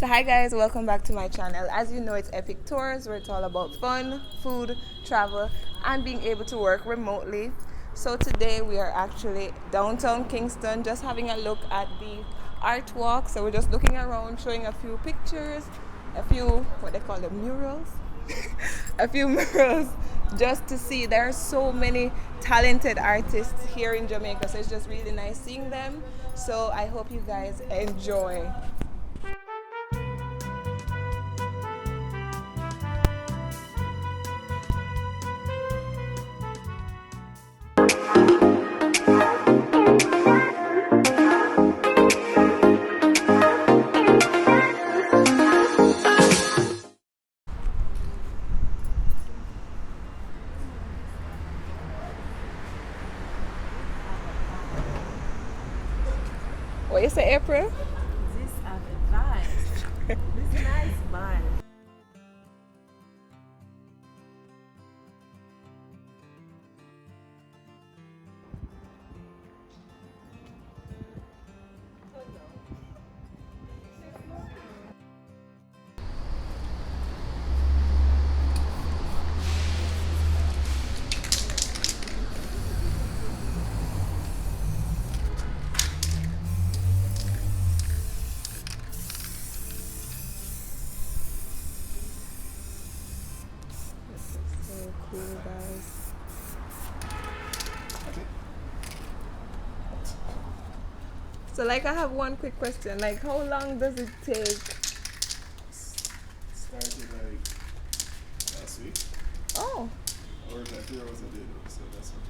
So hi guys, welcome back to my channel. As you know, it's Epic Tours, where it's all about fun, food, travel, and being able to work remotely. So today we are actually downtown Kingston, just having a look at the art walk. So we're just looking around, showing a few pictures, a few, what they call them, murals? A few murals, just to see. There are so many talented artists here in Jamaica, so it's just really nice seeing them. So I hope you guys enjoy. What you say, April? This are the vibes. This nice vibe. So cool, guys. So like I have one quick question. Like how long does it take? Started like last week, Oh, or like 3 hours a day though, so that's what.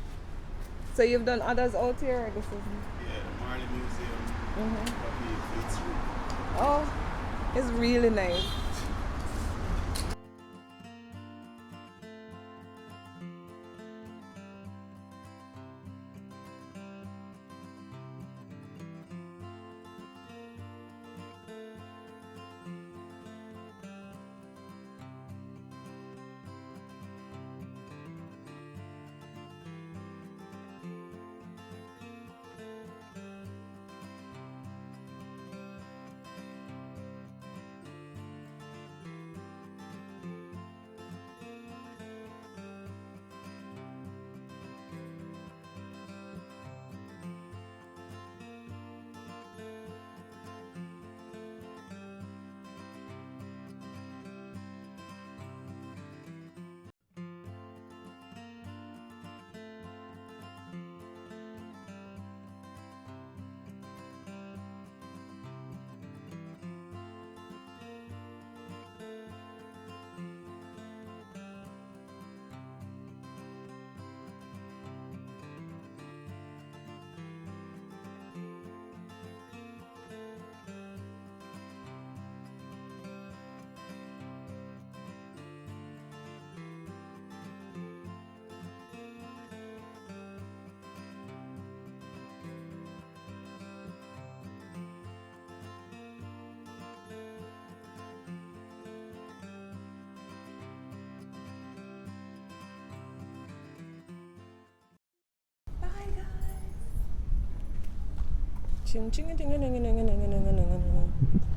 so you've done others out here or this is Yeah, Marley Museum, Puppy, Fleet Street. Oh, it's really nice. Ching ching ching ching ching ching ching ching ching.